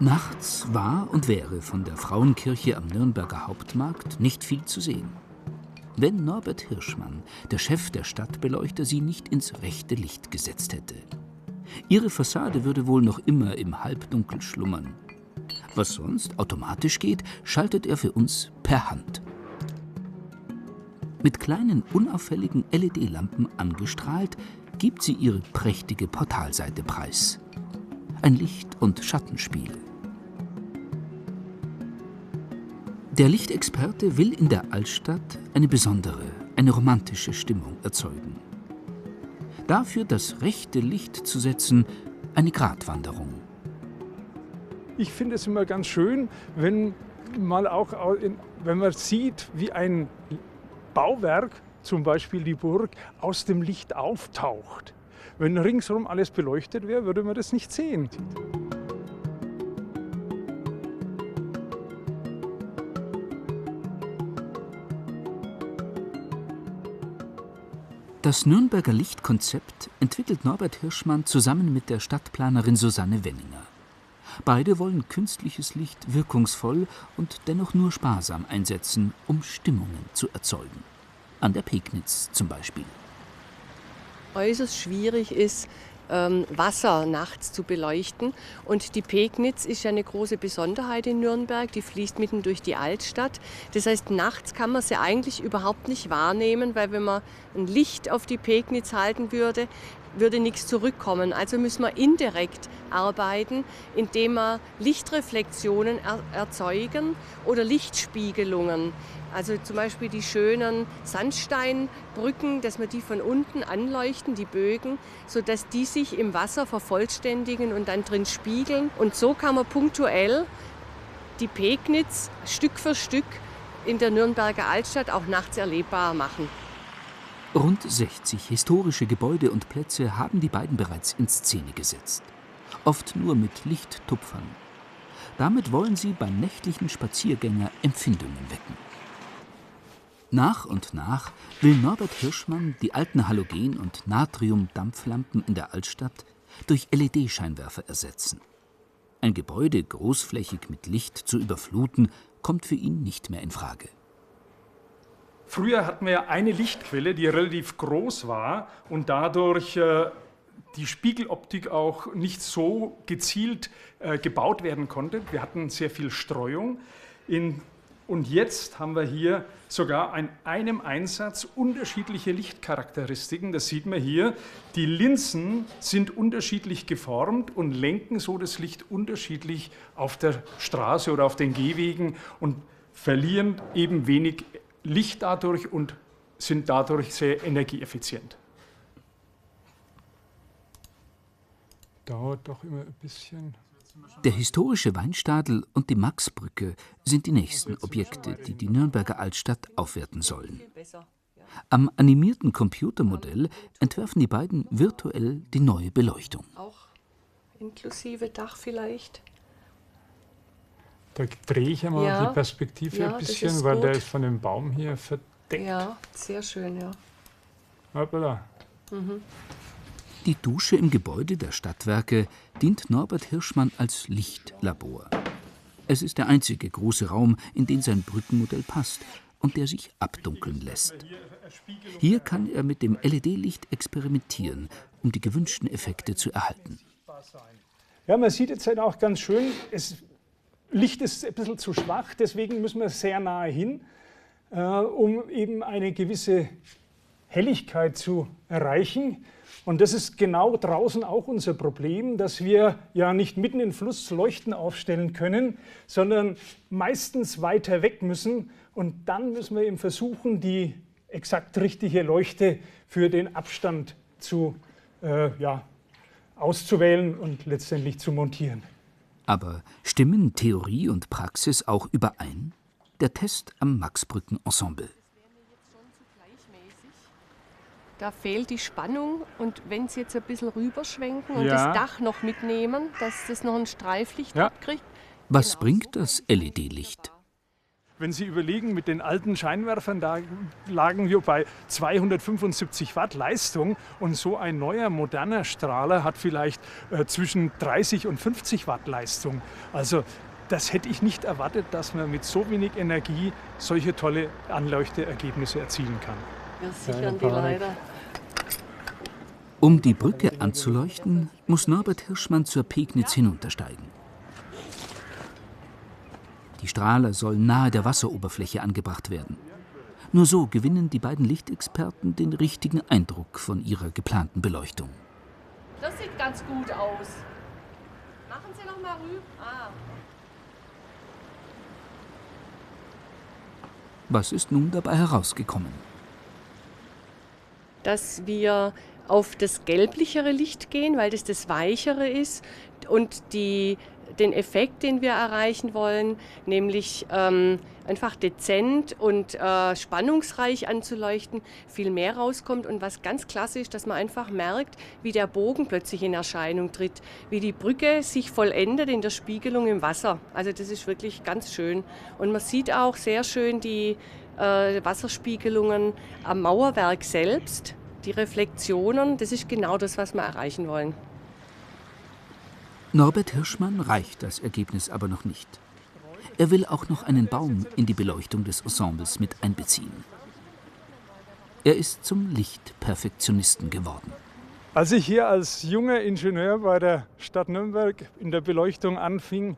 Nachts war und wäre von der Frauenkirche am Nürnberger Hauptmarkt nicht viel zu sehen. Wenn Norbert Hirschmann, der Chef der Stadtbeleuchter, sie nicht ins rechte Licht gesetzt hätte. Ihre Fassade würde wohl noch immer im Halbdunkel schlummern. Was sonst automatisch geht, schaltet er für uns per Hand. Mit kleinen, unauffälligen LED-Lampen angestrahlt, gibt sie ihre prächtige Portalseite preis. Ein Licht- und Schattenspiel. Der Lichtexperte will in der Altstadt eine besondere, eine romantische Stimmung erzeugen. Dafür das rechte Licht zu setzen, eine Gratwanderung. Ich finde es immer ganz schön, wenn man sieht, wie ein Bauwerk, zum Beispiel die Burg, aus dem Licht auftaucht. Wenn ringsherum alles beleuchtet wäre, würde man das nicht sehen. Das Nürnberger Lichtkonzept entwickelt Norbert Hirschmann zusammen mit der Stadtplanerin Susanne Wenninger. Beide wollen künstliches Licht wirkungsvoll und dennoch nur sparsam einsetzen, um Stimmungen zu erzeugen. An der Pegnitz zum Beispiel. Äußerst schwierig ist, Wasser nachts zu beleuchten. Und die Pegnitz ist ja eine große Besonderheit in Nürnberg. Die fließt mitten durch die Altstadt. Das heißt, nachts kann man sie eigentlich überhaupt nicht wahrnehmen, weil wenn man ein Licht auf die Pegnitz halten würde, würde nichts zurückkommen. Also müssen wir indirekt arbeiten, indem wir Lichtreflexionen erzeugen oder Lichtspiegelungen. Also zum Beispiel die schönen Sandsteinbrücken, dass wir die von unten anleuchten, die Bögen, sodass die sich im Wasser vervollständigen und dann drin spiegeln. Und so kann man punktuell die Pegnitz Stück für Stück in der Nürnberger Altstadt auch nachts erlebbar machen. Rund 60 historische Gebäude und Plätze haben die beiden bereits in Szene gesetzt. Oft nur mit Lichttupfern. Damit wollen sie beim nächtlichen Spaziergänger Empfindungen wecken. Nach und nach will Norbert Hirschmann die alten Halogen- und Natrium-Dampflampen in der Altstadt durch LED-Scheinwerfer ersetzen. Ein Gebäude großflächig mit Licht zu überfluten, kommt für ihn nicht mehr in Frage. Früher hatten wir ja eine Lichtquelle, die relativ groß war und dadurch die Spiegeloptik auch nicht so gezielt gebaut werden konnte. Wir hatten sehr viel Streuung. Und jetzt haben wir hier sogar an einem Einsatz unterschiedliche Lichtcharakteristiken. Das sieht man hier. Die Linsen sind unterschiedlich geformt und lenken so das Licht unterschiedlich auf der Straße oder auf den Gehwegen und verlieren eben wenig Licht dadurch und sind dadurch sehr energieeffizient. Dauert doch immer ein bisschen. Der historische Weinstadel und die Maxbrücke sind die nächsten Objekte, die die Nürnberger Altstadt aufwerten sollen. Am animierten Computermodell entwerfen die beiden virtuell die neue Beleuchtung. Auch inklusive Dach vielleicht. Da drehe ich einmal die Perspektive ein bisschen, weil der ist von dem Baum hier verdeckt. Ja, sehr schön, ja. Hoppala. Mhm. Die Dusche im Gebäude der Stadtwerke dient Norbert Hirschmann als Lichtlabor. Es ist der einzige große Raum, in den sein Brückenmodell passt und der sich abdunkeln lässt. Hier kann er mit dem LED-Licht experimentieren, um die gewünschten Effekte zu erhalten. Ja, man sieht jetzt halt auch ganz schön, Licht ist ein bisschen zu schwach, deswegen müssen wir sehr nahe hin, um eben eine gewisse Helligkeit zu erreichen. Und das ist genau draußen auch unser Problem, dass wir ja nicht mitten im Fluss Leuchten aufstellen können, sondern meistens weiter weg müssen. Und dann müssen wir eben versuchen, die exakt richtige Leuchte für den Abstand auszuwählen und letztendlich zu montieren. Aber stimmen Theorie und Praxis auch überein? Der Test am Maxbrücken-Ensemble. Da fehlt die Spannung und wenn Sie jetzt ein bisschen rüberschwenken und das Dach noch mitnehmen, dass das noch ein Streiflicht abkriegt. Was bringt das LED-Licht? Wenn Sie überlegen, mit den alten Scheinwerfern, da lagen wir bei 275 Watt Leistung und so ein neuer, moderner Strahler hat vielleicht zwischen 30 und 50 Watt Leistung. Also das hätte ich nicht erwartet, dass man mit so wenig Energie solche tolle Anleuchteergebnisse erzielen kann. Wir sichern die leider. Um die Brücke anzuleuchten, muss Norbert Hirschmann zur Pegnitz hinuntersteigen. Die Strahler sollen nahe der Wasseroberfläche angebracht werden. Nur so gewinnen die beiden Lichtexperten den richtigen Eindruck von ihrer geplanten Beleuchtung. Das sieht ganz gut aus. Machen Sie noch mal rüber. Was ist nun dabei herausgekommen? Dass wir auf das gelblichere Licht gehen, weil das weichere ist und den Effekt, den wir erreichen wollen, nämlich einfach dezent und spannungsreich anzuleuchten, viel mehr rauskommt. Und was ganz klasse ist, dass man einfach merkt, wie der Bogen plötzlich in Erscheinung tritt, wie die Brücke sich vollendet in der Spiegelung im Wasser. Also das ist wirklich ganz schön. Und man sieht auch sehr schön die Wasserspiegelungen am Mauerwerk selbst, die Reflexionen. Das ist genau das, was wir erreichen wollen. Norbert Hirschmann reicht das Ergebnis aber noch nicht. Er will auch noch einen Baum in die Beleuchtung des Ensembles mit einbeziehen. Er ist zum Lichtperfektionisten geworden. Als ich hier als junger Ingenieur bei der Stadt Nürnberg in der Beleuchtung anfing,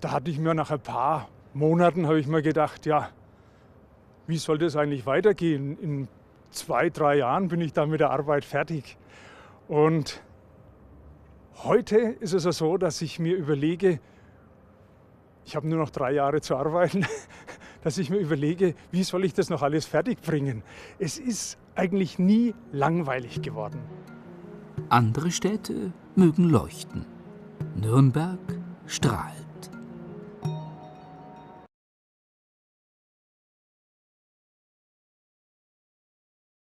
da hatte ich mir nach ein paar Monaten habe ich mir gedacht, ja, wie soll das eigentlich weitergehen? In 2, 3 Jahren bin ich dann mit der Arbeit fertig. Und heute ist es so, dass ich mir überlege, ich habe nur noch 3 Jahre zu arbeiten, dass ich mir überlege, wie soll ich das noch alles fertig bringen? Es ist eigentlich nie langweilig geworden. Andere Städte mögen leuchten. Nürnberg strahlt.